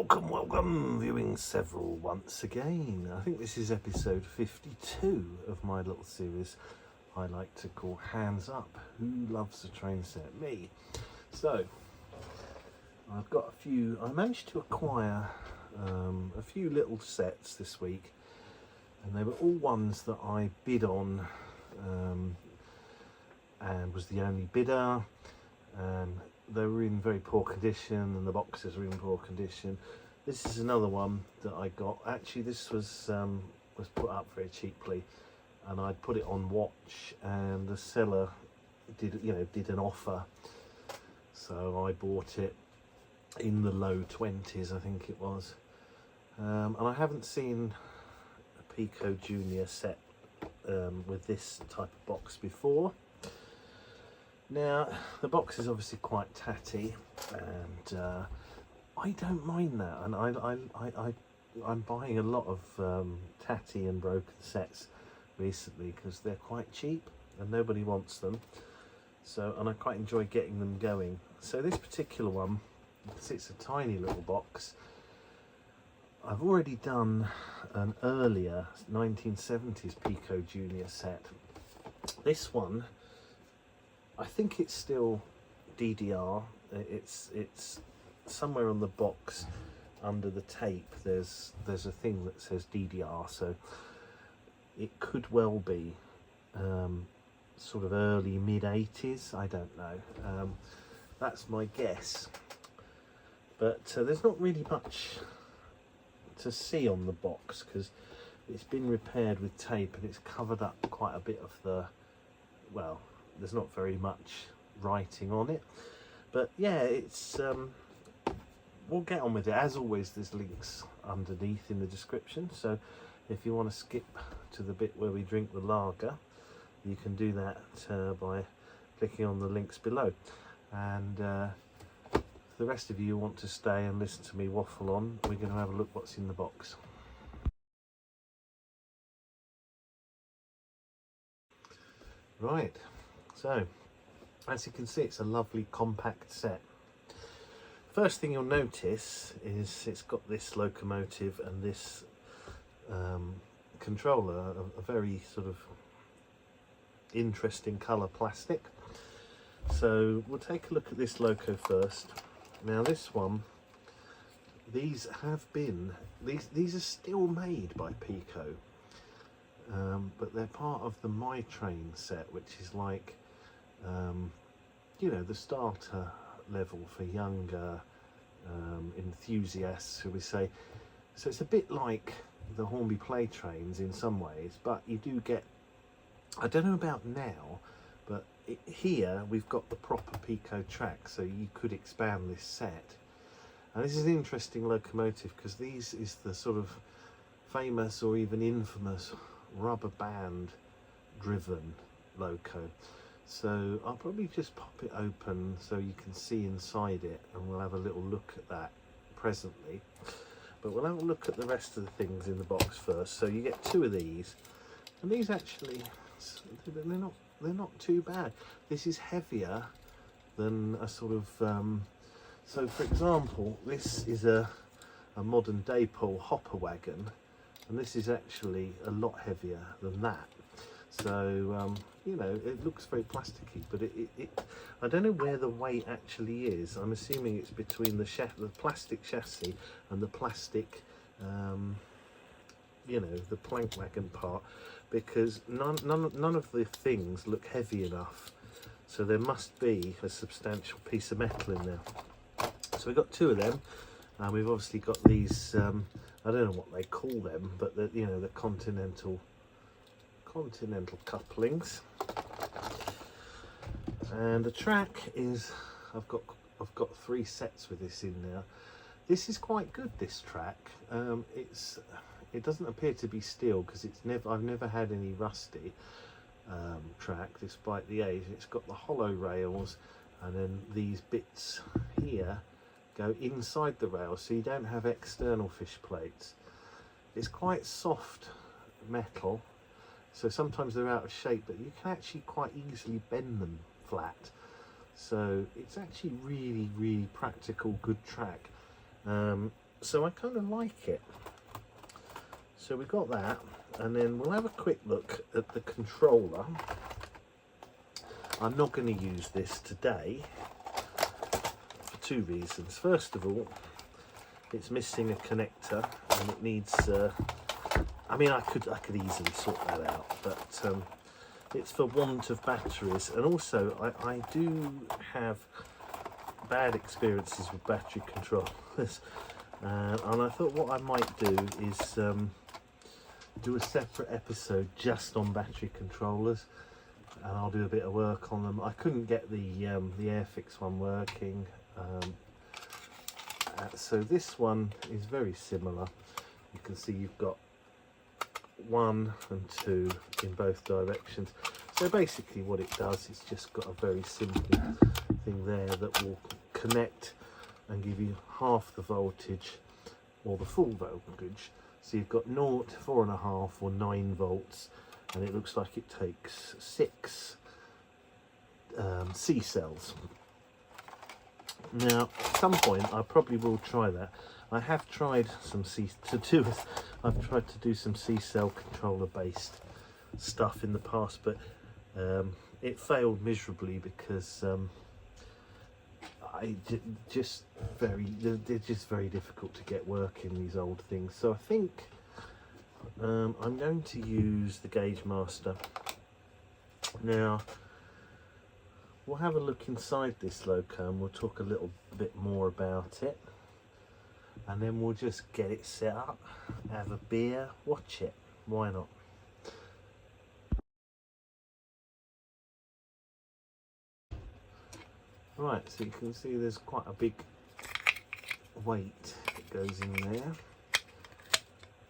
Welcome, viewing several once again. I think this is episode 52 of my little series I like to call Hands Up. Who loves a train set? Me. So, I've got a few, I managed to acquire a few little sets this week, and they were all ones that I bid on and was the only bidder. They were in very poor condition and the boxes were in poor condition. This is another one that I got. Actually, this was put up very cheaply, and I put it on watch, and the seller did an offer, so I bought it in the low 20s, I think it was. And I haven't seen a Piko Junior Set with this type of box before. Now, the box is obviously quite tatty, and I don't mind that. And I'm buying a lot of tatty and broken sets recently because they're quite cheap and nobody wants them. So, and I quite enjoy getting them going. So this particular one, because it's a tiny little box, I've already done an earlier 1970s Piko Junior Set. This one, I think it's still DDR. It's somewhere on the box under the tape. There's a thing that says DDR, so it could well be sort of early mid 80s. I don't know. That's my guess. But there's not really much to see on the box because it's been repaired with tape and it's covered up quite a bit of the, well, there's not very much writing on it, but yeah, it's we'll get on with it. As always, there's links underneath in the description, so if you want to skip to the bit where we drink the lager, you can do that by clicking on the links below. And for the rest of you who want to stay and listen to me waffle on, we're going to have a look what's in the box. Right, so as you can see, it's a lovely compact set. First thing you'll notice is it's got this locomotive and this controller, a very sort of interesting colour plastic. So we'll take a look at this Loco first. Now this one, these are still made by Piko, but they're part of the MyTrain set, which is like you know, the starter level for younger enthusiasts, shall we say. So it's a bit like the Hornby play trains in some ways, but you do get, I don't know about now, but here we've got the proper Piko track, so you could expand this set. And this is an interesting locomotive because these is the sort of famous or even infamous rubber band driven Loco. So I'll probably just pop it open so you can see inside it, and we'll have a little look at that presently. But we'll have a look at the rest of the things in the box first. So you get two of these, and these actually, they're not too bad. This is heavier than a sort of so for example, this is a modern day pull hopper wagon, and this is actually a lot heavier than that. So you know, it looks very plasticky, but I don't know where the weight actually is. I'm assuming it's between the plastic chassis and the plastic you know, the plank wagon part, because none of the things look heavy enough, so there must be a substantial piece of metal in there. So we've got two of them, and we've obviously got these I don't know what they call them, but the, you know, the continental couplings. And the track is, I've got three sets with this in there. This is quite good, this track. It doesn't appear to be steel because I've never had any rusty track despite the age. It's got the hollow rails, and then these bits here go inside the rails, so you don't have external fish plates. It's quite soft metal, so sometimes they're out of shape, but you can actually quite easily bend them flat. So it's actually really practical, good track. so I kind of like it. So we got that, and then we'll have a quick look at the controller. I'm not going to use this today for two reasons. First of all, it's missing a connector, and it needs I mean, I could easily sort that out, but it's for want of batteries. And also I do have bad experiences with battery controllers, and I thought what I might do is do a separate episode just on battery controllers, and I'll do a bit of work on them. I couldn't get the Airfix one working, so this one is very similar. You can see you've got 1 and 2 in both directions. So basically what it does, it's just got a very simple thing there that will connect and give you half the voltage or the full voltage. So you've got 0 to 4.5 or 9 volts, and it looks like it takes 6 C cells. Now at some point I probably will try that. I have tried some I've tried to do some C cell controller based stuff in the past, but it failed miserably because they're just very difficult to get working, these old things. So I think I'm going to use the Gauge Master. Now we'll have a look inside this Loco and we'll talk a little bit more about it, and then we'll just get it set up, have a beer, watch it. Why not? Right, so you can see there's quite a big weight that goes in there.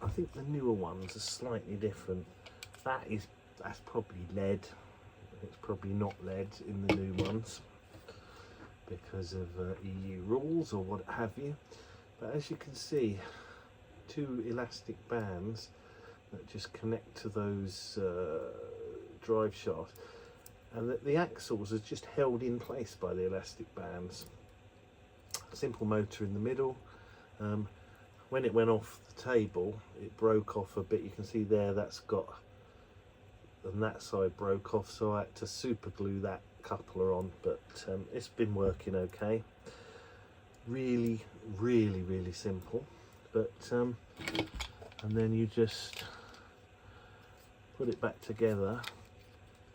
I think the newer ones are slightly different. That's probably lead. It's probably not lead in the new ones because of EU rules or what have you. But as you can see, 2 elastic bands that just connect to those drive shafts, and the axles are just held in place by the elastic bands. Simple motor in the middle. When it went off the table, it broke off a bit. You can see there that's got, and that side broke off, so I had to super glue that coupler on, but it's been working okay. Really simple, but and then you just put it back together,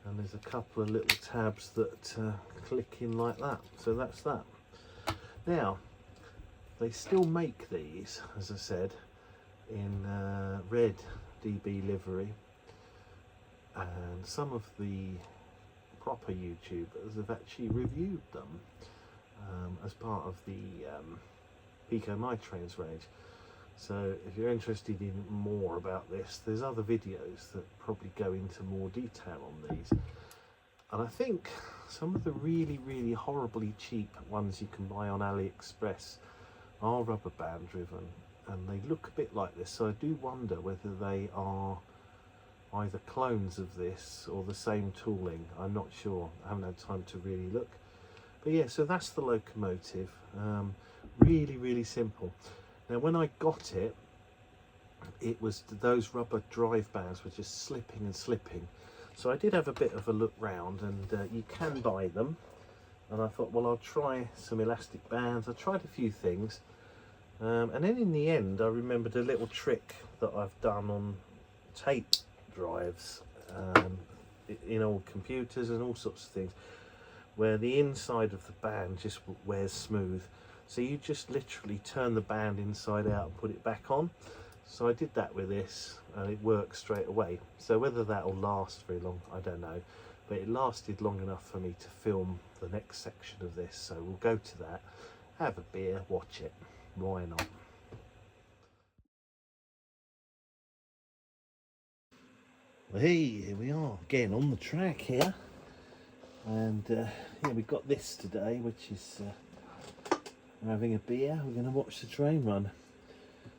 and there's a couple of little tabs that click in like that. So that's that. Now they still make these, as I said, in red DB livery, and some of the proper YouTubers have actually reviewed them as part of the Piko MyTrains range. So if you're interested in more about this, there's other videos that probably go into more detail on these. And I think some of the really horribly cheap ones you can buy on AliExpress are rubber band driven, and they look a bit like this. So I do wonder whether they are either clones of this or the same tooling. I'm not sure. I haven't had time to really look. But yeah, so that's the locomotive. Really simple. Now when I got it, it was those rubber drive bands were just slipping and slipping. So I did have a bit of a look round, and you can buy them. And I thought, well, I'll try some elastic bands. I tried a few things. And then in the end, I remembered a little trick that I've done on tape drives in old computers and all sorts of things, where the inside of the band just wears smooth. So you just literally turn the band inside out and put it back on. So I did that with this, and it worked straight away. So whether that'll last very long, I don't know, but it lasted long enough for me to film the next section of this. So we'll go to that, have a beer, watch it. Why not? Well, hey, here we are again on the track here, and yeah, we've got this today, which is we're having a beer. We're going to watch the train run.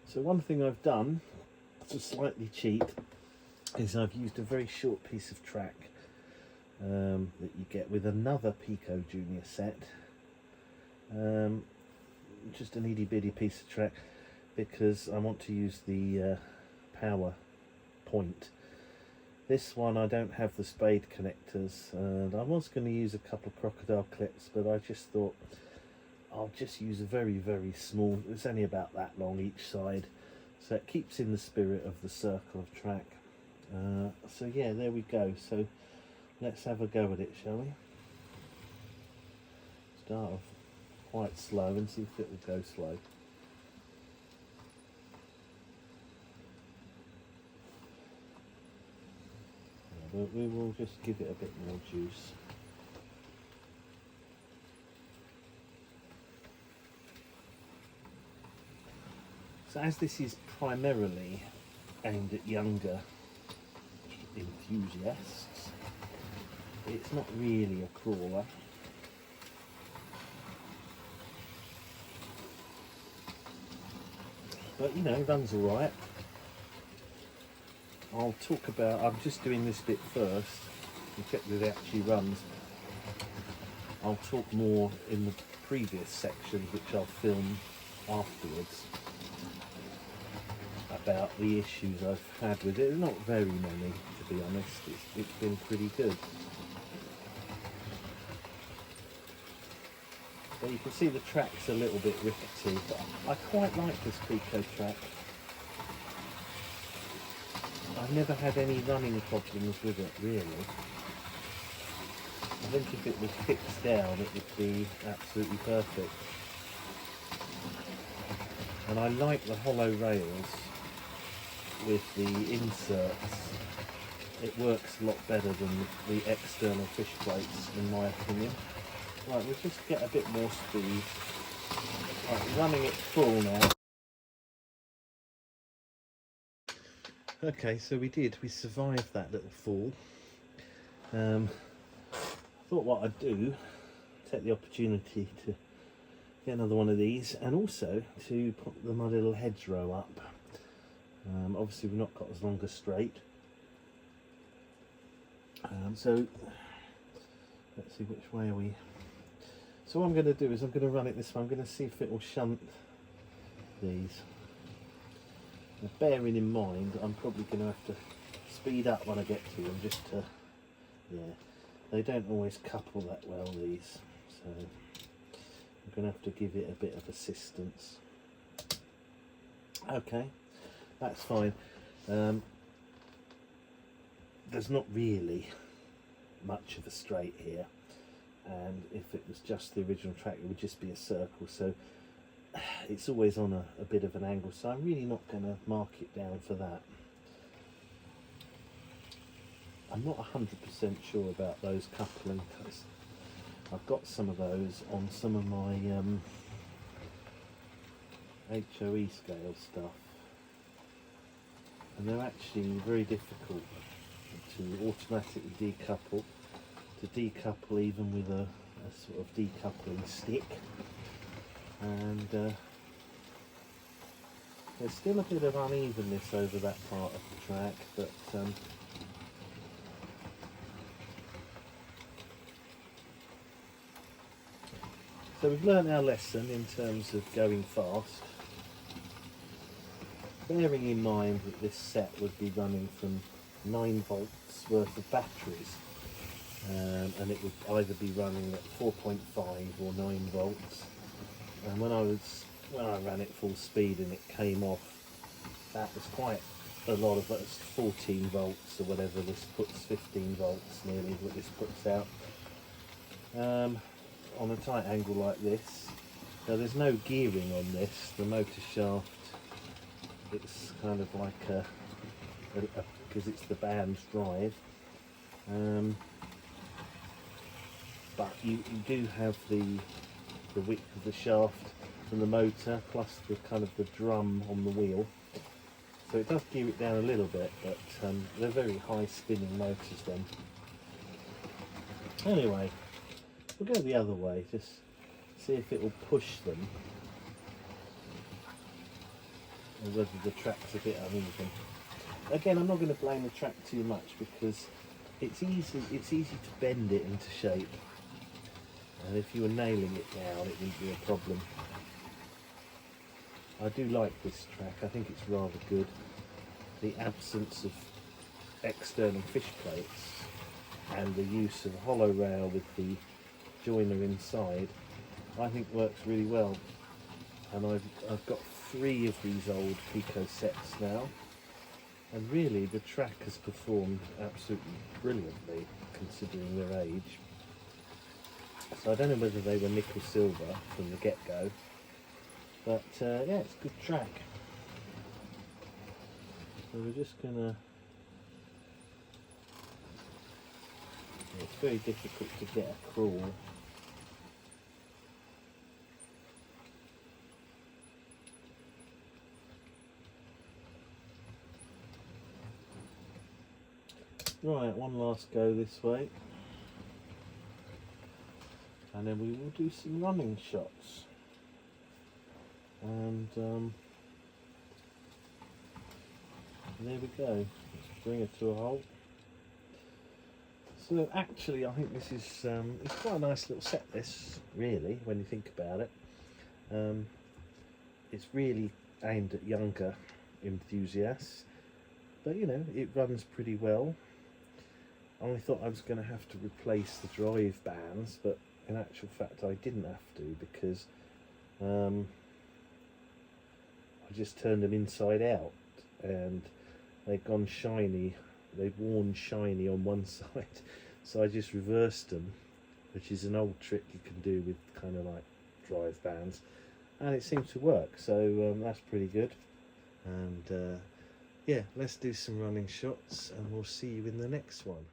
So one thing I've done to slightly cheat is I've used a very short piece of track that you get with another Piko Junior Set. Just an itty bitty piece of track. because I want to use the power point. This one I don't have the spade connectors, and I was going to use a couple of crocodile clips, but I just thought I'll just use a very, very small, it's only about that long each side, so it keeps in the spirit of the circle of track. So yeah, there we go. So let's have a go at it, shall we? Start off quite slow and see if it will go slow. But we will just give it a bit more juice. So as this is primarily aimed at younger enthusiasts, it's not really a crawler. But you know, it runs alright. I'll talk about, I'm just doing this bit first and check that it actually runs. I'll talk more in the previous sections, which I'll film afterwards, about the issues I've had with it. Not very many, to be honest. It's been pretty good. But you can see the track's a little bit rickety, but I quite like this Piko track. I've never had any running problems with it, really. I think if it was fixed down, it would be absolutely perfect. And I like the hollow rails with the inserts. It works a lot better than the external fish plates, in my opinion. Right, we'll just get a bit more speed. Right, running it full now. Okay, so we survived that little fall. I thought what I'd do, take the opportunity to get another one of these, and also to put my little hedgerow up. Obviously we've not got as long a straight. So let's see, which way are we? So what I'm going to do is I'm going to run it this way. I'm going to see if it will shunt these. Now, bearing in mind, I'm probably going to have to speed up when I get to them, just to, yeah, they don't always couple that well, these, so I'm going to have to give it a bit of assistance. Okay, that's fine. There's not really much of a straight here, and if it was just the original track, it would just be a circle, so it's always on a bit of an angle, so I'm really not going to mark it down for that. I'm not 100% sure about those coupling, because I've got some of those on some of my HOE scale stuff, and they're actually very difficult to automatically decouple, to decouple even with a sort of decoupling stick. And there's still a bit of unevenness over that part of the track, but so we've learned our lesson in terms of going fast, bearing in mind that this set would be running from 9 volts worth of batteries, and it would either be running at 4.5 or 9 volts. And when I ran it full speed and it came off, that was quite a lot of it. It's 14 volts or whatever. This puts 15 volts nearly, what this puts out. On a tight angle like this. Now there's no gearing on this. The motor shaft, it's kind of like because it's the band drive. But you do have the width of the shaft from the motor, plus the kind of the drum on the wheel, so it does gear it down a little bit, but they're very high spinning motors then. Anyway, we'll go the other way, just see if it will push them, or whether the track's a bit uneven. Again, I'm not going to blame the track too much, because it's easy to bend it into shape. And if you were nailing it down, it wouldn't be a problem. I do like this track. I think it's rather good. The absence of external fish plates and the use of a hollow rail with the joiner inside, I think works really well. And I've got 3 of these old Piko sets now, and really the track has performed absolutely brilliantly considering their age. So I don't know whether they were nickel silver from the get-go, but yeah, it's a good track. So we're just gonna, it's very difficult to get a crawl. Right, one last go this way, and then we will do some running shots. And there we go. Let's bring it to a halt. So actually, I think this is it's quite a nice little set. This really, when you think about it, it's really aimed at younger enthusiasts, but you know, it runs pretty well. I thought I was going to have to replace the drive bands, but in actual fact I didn't have to, because I just turned them inside out and they'd gone shiny. They'd worn shiny on one side, so I just reversed them, which is an old trick you can do with kind of like drive bands, and it seemed to work. So that's pretty good. And yeah, let's do some running shots, and we'll see you in the next one.